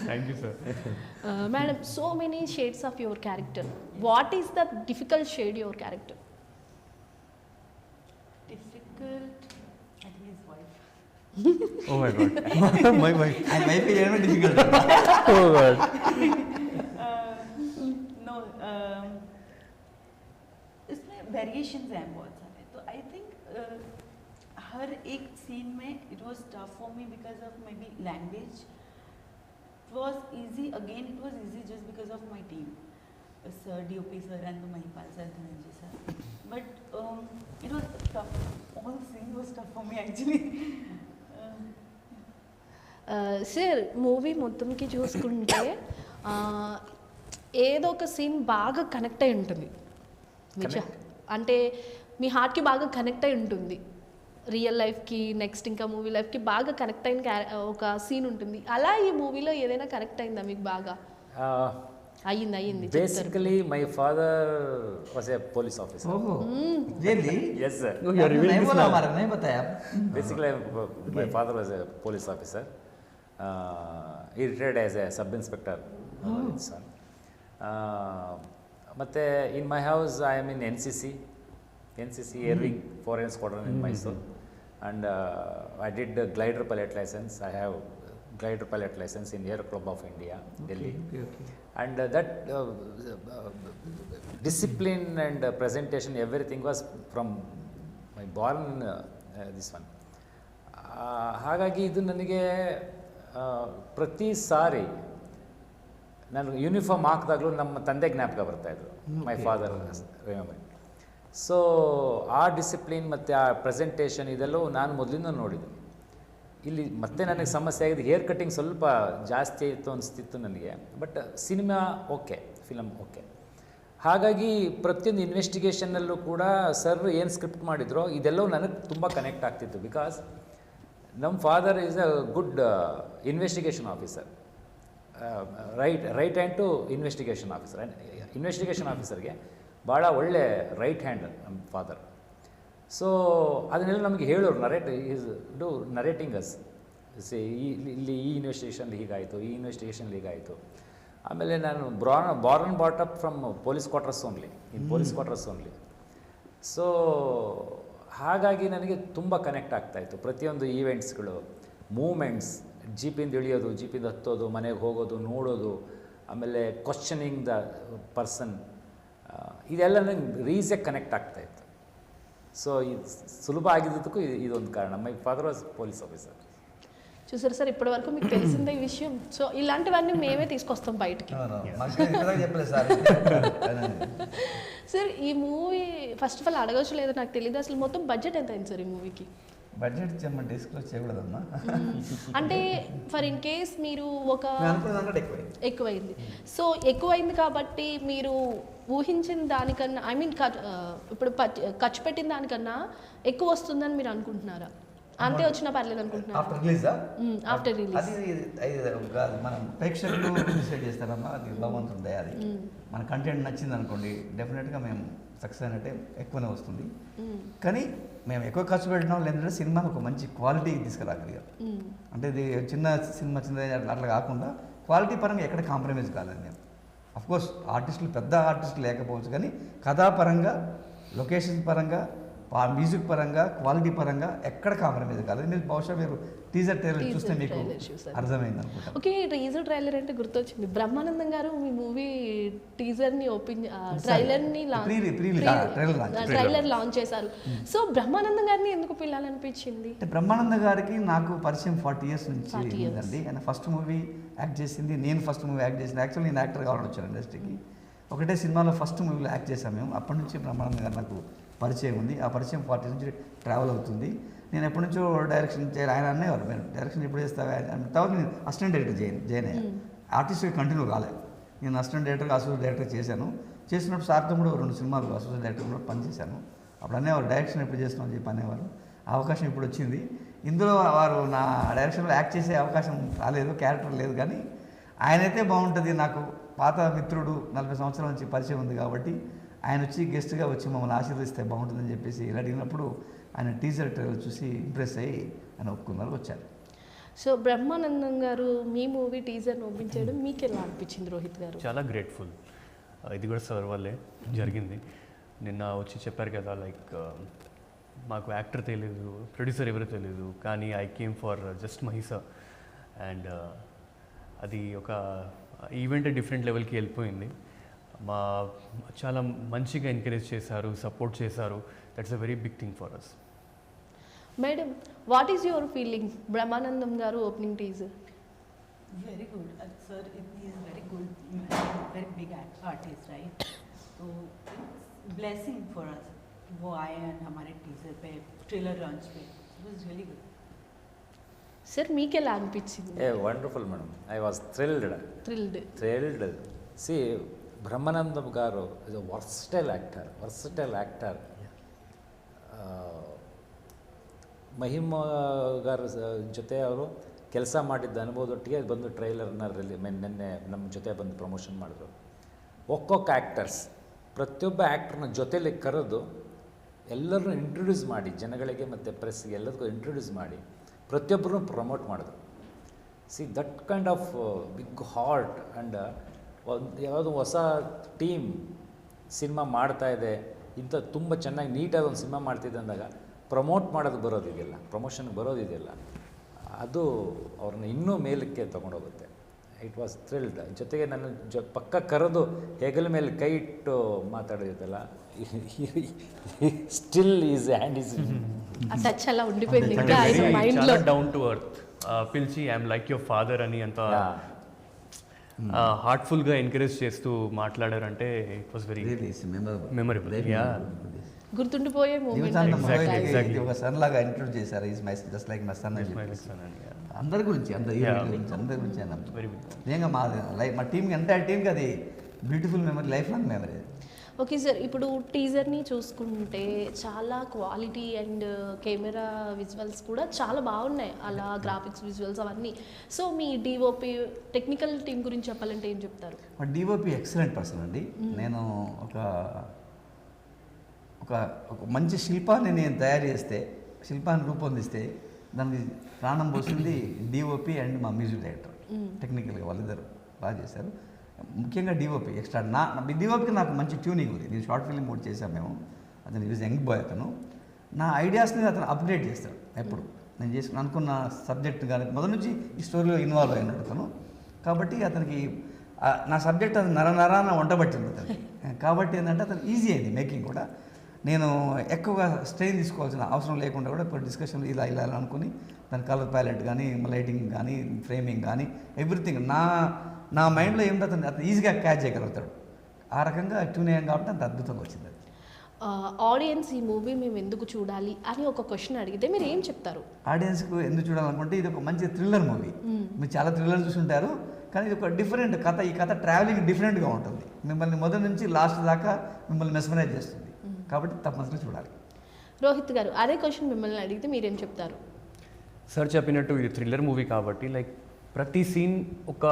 Thank you sir. Madam, so many shades of your character. What is the difficult shade your character? Difficult, I think his wife. Oh my god. My wife. ఆయన wife చేయడమే difficult. Oh god. No, इसमें variations हैं बहुत सारे, तो I think हर एक scene में it was tough for me because of may be language. It was easy, again it was easy just because of my team, sir DOP sir and Mahipal sir, Dhananjay sir, but it was tough. All scene was tough for me actually. Sir movie మొత్తంకి చూసుకుంటే ఏదో ఒక scene బాగా connect అయి ఉంటుంది, అంటే మీ హార్ట్కి బాగా కనెక్ట్ అయి ఉంటుంది, రియల్ లైఫ్కి నెక్స్ట్ ఇంకా మూవీ లైఫ్కి బాగా కనెక్ట్ అయిన ఒక సీన్ ఉంటుంది. అలా ఈ మూవీలో ఏదైనా కనెక్ట్ అయిందా మీకు బాగా? అయ్యింది. Basically, my father was a police officer. Oh, really? Yes, sir. Oh, you are revealing नहीं this बोला now. हमारा, नहीं बताया. Basically, my father was a police officer. He retired as a sub-inspector. Son. But in my house, I am in NCC Air Wing Foreign Squadron in Mysore. And I did the glider pilot license. I have glider pilot license in Air Club of India, Delhi. Okay. And that discipline and presentation, everything was from my born this one. ಹಾಗಾಗಿ ಇದು ನನಗೆ ಪ್ರತಿ ಸಾರಿ ನಾನು uniform ಹಾಕಿದಾಗಲೂ ನಮ್ಮ ತಂದೆ ಜ್ಞಾಪಕ ಬರ್ತಾಯಿದ್ರು, my father remember. So ಆ discipline ಮತ್ತು ಆ ಪ್ರೆಸೆಂಟೇಷನ್ ಇದೆಲ್ಲವೂ ನಾನು ಮೊದಲಿಂದ ನೋಡಿದ್ದೀನಿ. ಇಲ್ಲಿ ಮತ್ತೆ ನನಗೆ ಸಮಸ್ಯೆ ಆಗಿದೆ, ಹೇರ್ ಕಟ್ಟಿಂಗ್ ಸ್ವಲ್ಪ ಜಾಸ್ತಿ ಇತ್ತು ಅನಿಸ್ತಿತ್ತು ನನಗೆ, but cinema okay, film okay. ಹಾಗಾಗಿ ಪ್ರತಿಯೊಂದು ಇನ್ವೆಸ್ಟಿಗೇಷನ್ನಲ್ಲೂ ಕೂಡ ಸರ್ ಏನು ಸ್ಕ್ರಿಪ್ಟ್ ಮಾಡಿದ್ರೋ ಇದೆಲ್ಲವೂ ನನಗೆ ತುಂಬ ಕನೆಕ್ಟ್ ಆಗ್ತಿತ್ತು. ಬಿಕಾಸ್ ನಮ್ಮ father is a good investigation officer, right hand to investigation officer. Investigation ಆಫೀಸರ್ಗೆ ಭಾಳ ಒಳ್ಳೆ ರೈಟ್ ಹ್ಯಾಂಡ್ ನಮ್ಮ ಫಾದರ್. ಸೊ ಅದನ್ನೆಲ್ಲ ನಮಗೆ ಹೇಳೋರು, ನರೇಟಿಂಗ್ ಅಸ್ ಇಲ್ಲಿ ಈ ಇನ್ವೆಸ್ಟಿಗೇಷನ್ಲಿ ಹೀಗಾಯಿತು, ಈ ಇನ್ವೆಸ್ಟಿಗೇಷನ್ಲಿ ಹೀಗಾಯಿತು. ಆಮೇಲೆ ನಾನು born brought up from police quarters only, so ಹಾಗಾಗಿ ನನಗೆ ತುಂಬ ಕನೆಕ್ಟ್ ಆಗ್ತಾಯಿತ್ತು. ಪ್ರತಿಯೊಂದು ಈವೆಂಟ್ಸ್ಗಳು, ಮೂಮೆಂಟ್ಸ್, ಜೀಪಿಂದ ಇಳಿಯೋದು, ಜೀಪಿಂದ ಹತ್ತೋದು, ಮನೆಗೆ ಹೋಗೋದು, ನೋಡೋದು, ಆಮೇಲೆ ಕ್ವಶನಿಂಗ್ ದ ಪರ್ಸನ್, ಇದೆಲ್ಲ ನನಗೆ ರೀಸಾಗಿ ಕನೆಕ್ಟ್ ಆಗ್ತಾಯಿತ್ತು. సో ఇది సులభ ಆಗಿದ್ದಕ್ಕೂ ಇದೊಂದು ಕಾರಣ. My father was police officer. చూసారు సార్, ఇప్పటి వరకు మీకు తెలిసిందే ఈ విషయం. సో ఇలాంటివన్నీ మేమే తీసుకొస్తాం బయటికి. సార్ ఈ మూవీ ఫస్ట్ ఆఫ్ ఆల్ అడగచ్చు లేదో నాకు తెలియదు, అసలు మొత్తం బడ్జెట్ ఎంత అయింది సార్ ఈ మూవీకి? బడ్జెట్ డిస్క్లోజ్ చేయకూడదమ్మా. అంటే ఫర్ ఇన్ కేస్ మీరు ఒక ఎక్కువైంది, సో ఎక్కువైంది కాబట్టి మీరు ఊహించిన దానికన్నా, ఐ మీన్ ఇప్పుడు ఖర్చు పెట్టిన దానికన్నా ఎక్కువ వస్తుందని మీరు అనుకుంటున్నారా? అంతే వచ్చినా పర్లేదు అనుకుంటున్నారా? ఆఫ్టర్ రిలీజ్ అది మనం ప్రేక్షకులు డిసైడ్ చేస్తారమ్మా, అది భగవంతుడి అది. మన కంటెంట్ నచ్చింది అనుకోండి, డెఫినెట్గా మేము సక్సెస్ అయినట్టే ఎక్కువనే వస్తుంది. కానీ మేము ఎక్కువ ఖర్చు పెట్టడం లేదంటే సినిమాని ఒక మంచి క్వాలిటీ తీసుకురాగలిగాం. అంటే ఇది చిన్న సినిమా అట్లా కాకుండా క్వాలిటీ పరంగా ఎక్కడ కాంప్రమైజ్ కాలేదు మేము. అఫ్కోర్స్ ఆర్టిస్టులు పెద్ద ఆర్టిస్టులు లేకపోవచ్చు, కానీ కథాపరంగా, లొకేషన్ పరంగా, మ్యూజిక్ పరంగా, క్వాలిటీ పరంగా ఎక్కడ కాంప్రమైజ్ కాలేదు. మీరు బహుశా మీరు టీజర్ ట్రైలర్ చూస్తే మీకు అర్థమైంది అనుకుంటా. ఓకే, టీజర్ ట్రైలర్ అంటే గుర్తొచ్చింది, బ్రహ్మానందం గారు మీ మూవీ టీజర్ని ట్రైలర్ లాంచ్ చేశారు. సో బ్రహ్మానందం గారిని ఎందుకు పిల్లాలనిపించింది? అంటే బ్రహ్మానంద గారికి నాకు పరిచయం 40 years నుంచి ఉందండి. ఆయన ఫస్ట్ మూవీ యాక్ట్ చేసింది, నేను ఫస్ట్ మూవీ యాక్ట్ చేసింది. యాక్చువల్లీ నేను యాక్టర్ కావాలని వచ్చాను ఇండస్ట్రీకి. ఒకటే సినిమాలో ఫస్ట్ మూవీలో యాక్ట్ చేశాను మేము. అప్పటి నుంచి బ్రహ్మానంద గారు నాకు పరిచయం ఉంది. ఆ పరిచయం 40 years నుంచి ట్రావెల్ అవుతుంది. నేను ఎప్పటి నుంచో డైరెక్షన్ చేయాలి, ఆయన అనేవారు మీరు డైరెక్షన్ ఎప్పుడు చేస్తావా తర్వాత నేను అసిస్టెంట్ డైరెక్టర్ జాయిన్ అయ్యాను. ఆర్టిస్ట్గా కంటిన్యూ కాలేదు. నేను అసిస్టెంట్ డైరెక్టర్, అసోసియేట్ డైరెక్టర్ చేశాను. చేసినప్పుడు సార్తో కూడా 2 సినిమాలు అసోసియేట్ డైరెక్టర్ కూడా పనిచేశాను. అప్పుడు అనేవారు డైరెక్షన్ ఎప్పుడు చేస్తున్నావు అని చెప్పి అనేవారు. అవకాశం ఇప్పుడు వచ్చింది. ఇందులో వారు నా డైరెక్షన్లో యాక్ట్ చేసే అవకాశం రాలేదు, క్యారెక్టర్ లేదు. కానీ ఆయనైతే బాగుంటుంది, నాకు పాత మిత్రుడు, 40 సంవత్సరాల నుంచి పరిచయం ఉంది కాబట్టి ఆయన వచ్చి గెస్ట్గా వచ్చి మమ్మల్ని ఆశీర్వదిస్తే బాగుంటుందని చెప్పేసి ఇలా అడిగినప్పుడు ఆయన టీజర్ ట్రైలర్ చూసి ఇంప్రెస్ అయ్యి ఆయన ఒప్పుకున్నారు, వచ్చారు. సో బ్రహ్మానందం గారు మీ మూవీ టీజర్ ఒప్పించడం మీకు ఎలా అనిపించింది రోహిత్ గారు? చాలా గ్రేట్ఫుల్. ఇది కూడా సార్ వల్లే జరిగింది. నిన్న వచ్చి చెప్పారు కదా, లైక్ మాకు యాక్టర్ తెలియదు, ప్రొడ్యూసర్ ఎవరో తెలియదు, కానీ I came for just Mahisa. And అది ఒక ఈవెంట్ డిఫరెంట్ లెవెల్కి వెళ్ళిపోయింది. చాలా మంచిగా ఎంకరేజ్ చేశారు, సపోర్ట్ చేశారు. That's a very big thing for us. Madam, what is your feeling Brahmanandam garu opening teaser? Very good. Sir, he is very good, very big artist, right? So it's blessing for us. वो आए and हमारे teaser पे trailer launch पे, it was really good. Sir మీకు ఎలా అనిపించింది? Wonderful madam. I was thrilled. See Brahmanandam garu is a versatile actor. ಮಹಿಮ ಗಾರ ಜೊತೆ ಅವರು ಕೆಲಸ ಮಾಡಿದ್ದ ಅನುಭವದೊಟ್ಟಿಗೆ ಬಂದು ಟ್ರೈಲರ್ನ ನಿನ್ನೆ ನಮ್ಮ ಜೊತೆ ಬಂದು ಪ್ರಮೋಷನ್ ಮಾಡಿದ್ರು. ಒಕ್ಕೊಕ್ಕ ಆ್ಯಕ್ಟರ್ಸ್, ಪ್ರತಿಯೊಬ್ಬ ಆ್ಯಕ್ಟ್ರನ್ನ ಜೊತೆಯಲ್ಲಿ ಕರೆದು ಎಲ್ಲರನ್ನೂ ಇಂಟ್ರೊಡ್ಯೂಸ್ ಮಾಡಿ, ಜನಗಳಿಗೆ ಮತ್ತು ಪ್ರೆಸ್ಗೆ ಎಲ್ಲದಕ್ಕೂ ಇಂಟ್ರೊಡ್ಯೂಸ್ ಮಾಡಿ ಪ್ರತಿಯೊಬ್ಬರನ್ನು ಪ್ರಮೋಟ್ ಮಾಡಿದ್ರು. See that kind of big heart and ಒಂದು ಯಾವುದೋ ಹೊಸ ಟೀಮ್ ಸಿನಿಮಾ ಮಾಡ್ತಾಯಿದೆ, ಇಂಥ ತುಂಬ ಚೆನ್ನಾಗಿ ನೀಟಾದ ಒಂದು ಸಿನಿಮಾ ಮಾಡ್ತಿದ್ದೆ ಅಂದಾಗ ಪ್ರಮೋಟ್ ಮಾಡೋದು ಪ್ರಮೋಷನ್ಗೆ ಬರೋದಿದೆಯಲ್ಲ, ಅದು ಅವ್ರನ್ನ ಇನ್ನೂ ಮೇಲಕ್ಕೆ ತೊಗೊಂಡೋಗುತ್ತೆ. It was thrilled. ಜೊತೆಗೆ ನನ್ನ ಪಕ್ಕ ಕರೆದು ಹೆಗಲ ಮೇಲೆ ಕೈ ಇಟ್ಟು ಮಾತಾಡೋದಿತ್ತಲ್ಲ, still is hand is touch అలా ఉండిపోయింది ఇంకా ఆయన మైండ్ లో. చాలా డౌన్ టు ఎర్త్ పిలిచి ఐఎమ్ లైక్ యువర్ ఫాదర్ అని అంత హార్ట్ఫుల్గా ఎంకరేజ్ చేస్తూ మాట్లాడారంటే ఇట్ వాస్ వెరీ మెమరబుల్. గుర్తుండిపోయే మూమెంట్. Exactly. ఒక సన్ లాగా ఇంట్రొడ్యూస్ చేశారు. Is my just like my son. అందరి గురించి అందరి గురించి అన్నాం. నిజంగా మా టీంకి ఎంటైర్ టీంకి అది beautiful memory, life long memory. Okay sir, ఇప్పుడు టీజర్ని చూసుకుంటే చాలా క్వాలిటీ అండ్ కెమెరా విజువల్స్ కూడా చాలా బాగున్నాయి, అలా గ్రాఫిక్స్ విజువల్స్ అవన్నీ. సో మీ డిఓపి టెక్నికల్ టీం గురించి చెప్పాలంటే ఏం చెప్తారు? మా డిఓపి ఎక్సలెంట్ పర్సన్ అండి. నేను ఒక మంచి శిల్పాన్ని నేను తయారు చేస్తే, శిల్పాన్ని రూపొందిస్తే దానికి ప్రాణం పోసింది డిఓపి అండ్ మా మ్యూజిక్ డైరెక్టర్. టెక్నికల్గా వాళ్ళిద్దరు బాగా చేశారు. ముఖ్యంగా డిఓపి ఎక్స్ట్రా. డిఓపికి నాకు మంచి ట్యూనింగ్ ఉంది. నేను షార్ట్ ఫిల్మ్ కూడా చేశాను మేము. అతను ఈజ్ యంగ్ బాయ్. అతను నా ఐడియాస్ని అతను అప్గ్రేడ్ చేస్తాడు ఎప్పుడు. నేను చేసుకుని అనుకున్న సబ్జెక్ట్ కానీ మొదటి నుంచి ఈ స్టోరీలో ఇన్వాల్వ్ అయినాడు అతను. కాబట్టి అతనికి నా సబ్జెక్ట్ అది నరాన వంటబట్టింది అతనికి. కాబట్టి ఏంటంటే అతను ఈజీ అయింది మేకింగ్ కూడా. నేను ఎక్కువగా స్ట్రెయిన్ తీసుకోవాల్సిన అవసరం లేకుండా కూడా ఇప్పుడు డిస్కషన్లు ఇలా అనుకుని దాని కలర్ ప్యాలెట్ కానీ, లైటింగ్ కానీ, ఫ్రేమింగ్ కానీ, ఎవ్రీథింగ్ నా మైండ్లో ఏమిటో అతను ఈజీగా క్యాచ్ చేయగలుగుతాడు. ఆ రకంగా ట్యూన్ అయ్యాం కాబట్టి అంత అద్భుతంగా వచ్చింది. ఆడియన్స్ ఈ మూవీ మేము ఎందుకు చూడాలి అని ఒక క్వశ్చన్ అడిగితే మీరు ఏం చెప్తారు? ఆడియన్స్కు ఎందుకు చూడాలనుకుంటే ఇది ఒక మంచి థ్రిల్లర్ మూవీ. మీరు చాలా థ్రిల్లర్ చూసుంటారు, కానీ ఇది ఒక డిఫరెంట్ కథ. ఈ కథ ట్రావెలింగ్ డిఫరెంట్గా ఉంటుంది. మిమ్మల్ని మొదటి నుంచి లాస్ట్ దాకా మిమ్మల్ని మెస్మరైజ్ చేస్తుంది. కాబట్టి తప్పనిసరిగా చూడాలి. రోహిత్ గారు, అదే క్వశ్చన్ మిమ్మల్ని అడిగితే మీరేం చెప్తారు? సార్ చెప్పినట్టు ఇది థ్రిల్లర్ మూవీ కాబట్టి లైక్ ప్రతి సీన్ ఒక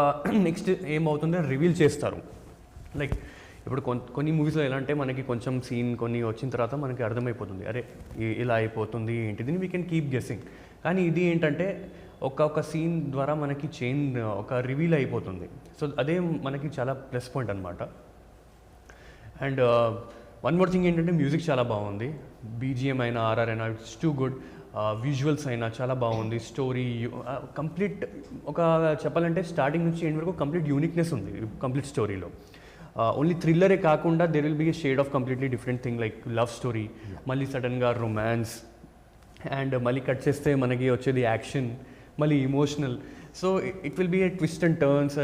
నెక్స్ట్ ఏమవుతుందో రివీల్ చేస్తారు. లైక్ ఇప్పుడు కొన్ని మూవీస్లో ఎలా అంటే మనకి కొంచెం సీన్ కొన్ని వచ్చిన తర్వాత మనకి అర్థమైపోతుంది, అరే ఇలా అయిపోతుంది ఏంటిది, వీ కెన్ కీప్ గెస్సింగ్. కానీ ఇది ఏంటంటే ఒక సీన్ ద్వారా మనకి ఒక రివీల్ అయిపోతుంది. సో అదే మనకి చాలా ప్లస్ పాయింట్ అనమాట. అండ్ వన్ మోర్ థింగ్ ఏంటంటే మ్యూజిక్ చాలా బాగుంది. బీజిఎం అయినా, ఆర్ఆర్ అయినా, ఇట్స్ టూ గుడ్. విజువల్స్ అయినా చాలా బాగుంది. స్టోరీ కంప్లీట్ ఒక చెప్పాలంటే స్టార్టింగ్ నుంచి ఎండ్ వరకు కంప్లీట్ యూనిక్నెస్ ఉంది కంప్లీట్ స్టోరీలో. ఓన్లీ థ్రిల్లరే కాకుండా there will be A shade of completely different thing like love story, మళ్ళీ సడన్గా రొమాన్స్, అండ్ మళ్ళీ కట్ చేస్తే మనకి వచ్చేది యాక్షన్, మళ్ళీ emotional. So it will be a twist and turns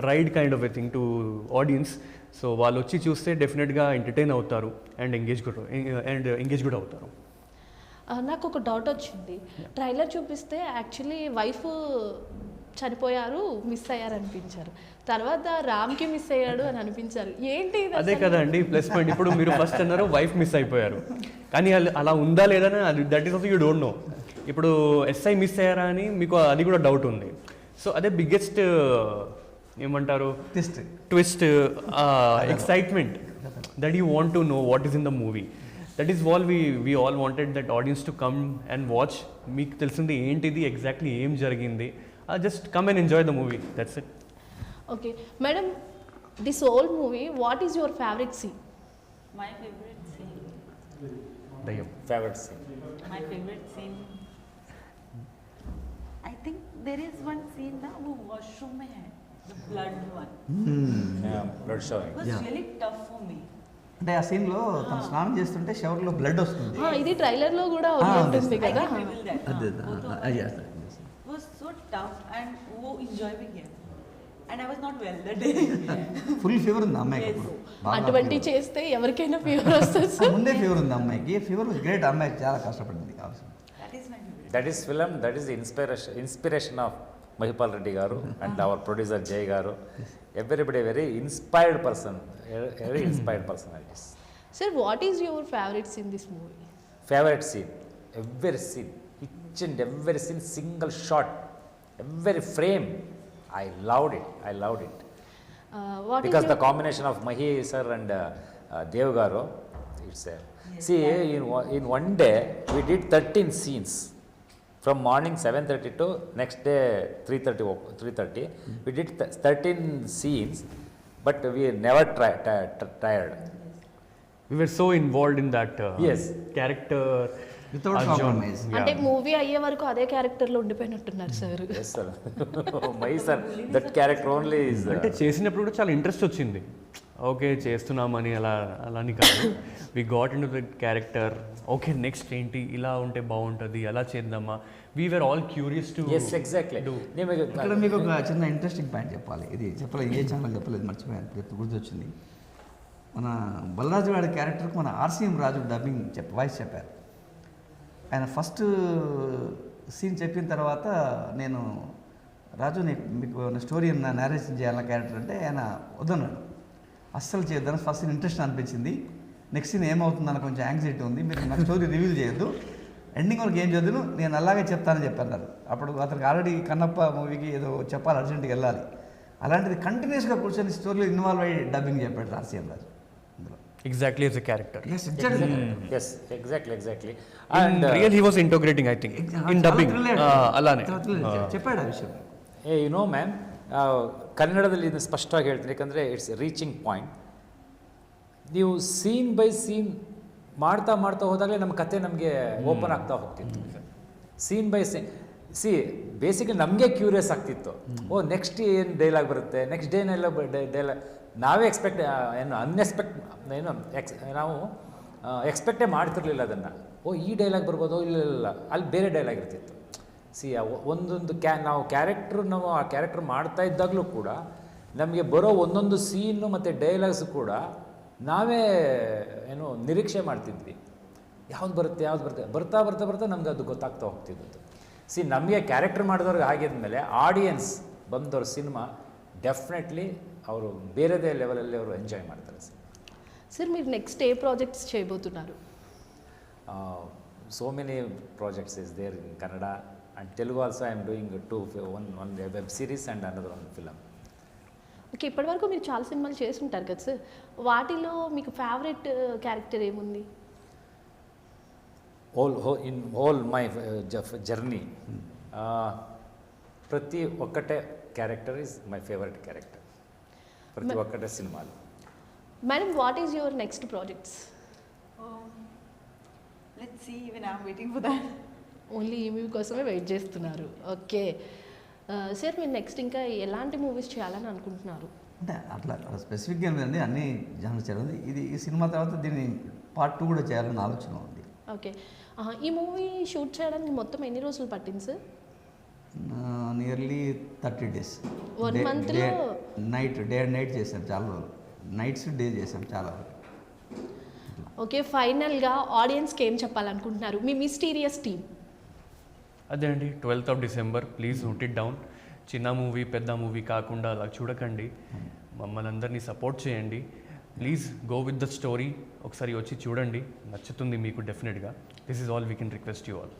ride kind of a thing to audience. So వాళ్ళు వచ్చి చూస్తే డెఫినెట్గా ఎంటర్టైన్ అవుతారు అండ్ ఎంగేజ్ కూడా అవుతారు. నాకు ఒక డౌట్ వచ్చింది. ట్రైలర్ చూపిస్తే యాక్చువల్లీ వైఫ్ చనిపోయారు, మిస్ అయ్యారు అనిపించారు, తర్వాత రామ్కి మిస్ అయ్యాడు అని అనిపించారు. ఏంటి అదే కదా అండి ప్లస్ పాయింట్. ఇప్పుడు మీరు ఫస్ట్ అన్నారు వైఫ్ మిస్ అయిపోయారు, కానీ అలా ఉందా లేదా అని that is also you don't know. ఇప్పుడు ఎస్ఐ మిస్ అయ్యారా అని మీకు అది కూడా డౌట్ ఉంది. సో అదే బిగ్గెస్ట్ ఏమంటారు twist, excitement that you want to know what is in the movie. That is what we all wanted that audience to come and watch. మీకు తెలిసింది ఏంటిది ఎగ్జాక్ట్లీ ఏం జరిగింది, just come and enjoy the movie, that's it. Okay madam, this whole movie what is your favourite scene? My favorite scene. దయ్యం. Favourite scene. My favorite scene. I think there is one scene ना वो washroom में है, the blood one. Blood showing. It was Yeah. really tough for me. అంటే ఆ సీన్లో తను స్నానం చేస్తుంటే షవర్లో బ్లడ్ వస్తుంది. ఇది ట్రైలర్లో కూడా ఉంటుంది I కదా. can reveal that. అదే वो तो it was so tough and वो enjoy भी किया. And I was not well that day. Full fever ఉంది అమ్మాయికి Yes. అప్పుడు. బాగా అటువంటి fever. చేస్తే ఎవరికైనా ఫీవర్ వస్తుంది ఆ, సార్. ముందే ఫీవర్ ఉంది అమ్మాయికి. ఫీవర్ గ్రేట్, అమ్మాయికి చాలా కష్టపడింది కావాల్సింది. That is my favorite. That is film, that is inspiration of Mahipal Reddy garu and our producer Jay garu. Everybody very inspired person, very inspired personalities. Sir what is your favourites in this movie? Favourite scene, every scene, each and every scene, single shot, every frame, I loved it. What Because the combination of Mahi sir and Dev Garu, it's see in one day we did 13 scenes from morning 7:30 to next day 3:30. We did 13 scenes, but we never tired. We were so involved in that Yes. character. Without Arjun. Compromise. అంటే movie అయ్యే వరకు అదే క్యారెక్టర్లో ఉండిపోయినట్టున్నారు sir. Yes sir. Mahi sir, that character only is అంటే చేసినప్పుడు కూడా చాలా interest వచ్చింది. ఓకే చేస్తున్నామని అలాని కాదు, we got in to the character. Okay next ఏంటి, ఇలా ఉంటే బాగుంటుంది, అలా చేద్దామా. We were all curious too. yes exactly. ఇక్కడ మీకు ఒక చిన్న ఇంట్రెస్టింగ్ పాయింట్ చెప్పాలి. ఇది చెప్పలేదు, ఏ ఛానల్ చెప్పలేదు, మర్చిపోయాను, గుర్తొచ్చింది. మన బలరాజు వాడి క్యారెక్టర్కి మన ఆర్సీఎం రాజు డబ్బింగ్ వాయిస్ చెప్పారు. ఆయన ఫస్ట్ సీన్ చెప్పిన తర్వాత నేను రాజు మీకు స్టోరీ నేరేషన్ చేయాలన్న క్యారెక్టర్ అంటే ఆయన వద్దన్నాడు, అస్సలు చేయొద్దని. ఫస్ట్ సీన్ ఇంట్రెస్ట్ అనిపించింది, నెక్స్ట్ సీన్ ఏమవుతుందని కొంచెం యాంగ్జైటీ ఉంది, మీరు నాకు స్టోరీ రివీల్ చేయొద్దు, ఎండింగ్ వరకు ఏం చదువును నేను అలాగే చెప్తానని చెప్పన్నారు. అప్పుడు అతనికి ఆల్రెడీ కన్నప్ప మూవీకి ఏదో చెప్పాలి, అర్జెంట్గా వెళ్ళాలి. అలాంటిది కంటిన్యూస్గా కూర్చొని స్టోరీలో ఇన్వాల్వ్ అయ్యి డబ్బింగ్ చెప్పాడు RCM Raju. Exactly as a character. yes exactly. And real he was integrating, I think, in dubbing. అలానే చెప్పాడు ఆ విషయం. ಯು ನೋ ಮ್ಯಾಮ್, ಕನ್ನಡದಲ್ಲಿ ಇದನ್ನು ಸ್ಪಷ್ಟವಾಗಿ ಹೇಳ್ತೀನಿ, ಯಾಕಂದರೆ ಇಟ್ಸ್ ರೀಚಿಂಗ್ ಪಾಯಿಂಟ್. ನೀವು ಸೀನ್ ಬೈ ಸೀನ್ ಮಾಡ್ತಾ ಹೋದಾಗಲೇ ನಮ್ಮ ಕತೆ ನಮಗೆ ಓಪನ್ ಆಗ್ತಾ ಹೋಗ್ತಿತ್ತು. ಸೀನ್ ಬೈ ಸೀನ್ ಬೇಸಿಕಲಿ ನಮಗೆ ಕ್ಯೂರಿಯಸ್ ಆಗ್ತಿತ್ತು. ಓ ನೆಕ್ಸ್ಟ್ ಏನು ಡೈಲಾಗ್ ಬರುತ್ತೆ, ನೆಕ್ಸ್ಟ್ ಡೇನೆಲ್ಲ ಡೈಲಾಗ್ ನಾವೇ ನಾವು ಎಕ್ಸ್ಪೆಕ್ಟೇ ಮಾಡ್ತಿರ್ಲಿಲ್ಲ ಅದನ್ನು. ಓ ಈ ಡೈಲಾಗ್ ಬರ್ಬೋದು, ಇಲ್ಲ ಅಲ್ಲಿ ಬೇರೆ ಡೈಲಾಗ್ ಇರ್ತಿತ್ತು. ಒಂದೊಂದು ನಾವು ಆ ಕ್ಯಾರೆಕ್ಟರ್ ಮಾಡ್ತಾ ಇದ್ದಾಗಲೂ ಕೂಡ ನಮಗೆ ಬರೋ ಒಂದೊಂದು ಸೀನು ಮತ್ತು ಡೈಲಾಗ್ಸ್ ಕೂಡ ನಾವೇ ನಿರೀಕ್ಷೆ ಮಾಡ್ತಿದ್ವಿ, ಯಾವ್ದು ಬರುತ್ತೆ ಬರ್ತಾ ನಮ್ಗೆ ಅದು ಗೊತ್ತಾಗ್ತಾ ಹೋಗ್ತಿದ್ದು. ನಮಗೆ ಕ್ಯಾರೆಕ್ಟರ್ ಮಾಡಿದವ್ರಿಗೆ ಆಗಿದ್ಮೇಲೆ ಆಡಿಯನ್ಸ್ ಬಂದವ್ರ ಸಿನಿಮಾ ಡೆಫಿನೆಟ್ಲಿ ಅವರು ಬೇರೆದೇ ಲೆವೆಲಲ್ಲಿ ಅವರು ಎಂಜಾಯ್ ಮಾಡ್ತಾರೆ. సార్ మీరు నెక్స్ట్ ఏ ప్రాజెక్ట్స్ చేయబోతున్నారు? So many projects is there in Kannada and Telugu also I'm doing one web series and another one film. Okay, ఇప్పటివరకు మీరు చాలా సినిమాలు చేసి ఉంటారు కదా సార్, వాటిలో మీకు ఫేవరెట్ క్యారెక్టర్ ఏముంది? ఇన్ హోల్ మై జర్నీ ప్రతి ఒక్కటే character is my favourite character, ప్రతి ఒక్కటే సినిమాలు. Madam, what is your next projects? Let's see, even I'm waiting for that. Only ఈ మూవీ కోసమే వెయిట్ చేస్తున్నారు. ఓకే సార్, మీరు నెక్స్ట్ ఇంకా ఎలాంటి మూవీస్ చేయాలని అనుకుంటున్నారు? అంటే అట్లా స్పెసిఫిక్గా ఏంటండి, అన్ని జానర్స్ చేయాలి. ఈ సినిమా తర్వాత దీన్ని పార్ట్ 2 కూడా చేయాలని ఆలోచన ఉంది. ఓకే, ఈ మూవీ షూట్ చేయడానికి మొత్తం ఎన్ని రోజులు పట్టింది సార్? Nearly 30 days. 1 monthలో డే అండ్ నైట్ చేసాం, చాలా రోజులు నైట్స్ డే చేసాం చాలా వరకు. ఓకే, ఫైనల్గా ఆడియన్స్కి ఏం చెప్పాలనుకుంటున్నారు మీ మిస్టీరియస్ టీమ్? అదే అండి, 12th December please note it down. చిన్న మూవీ పెద్ద మూవీ కాకుండా అలా చూడకండి, మమ్మల్ని అందరినీ సపోర్ట్ చేయండి. Please go with the story. ఒకసారి వచ్చి చూడండి, నచ్చుతుంది మీకు డెఫినెట్గా. This is all we can request you all.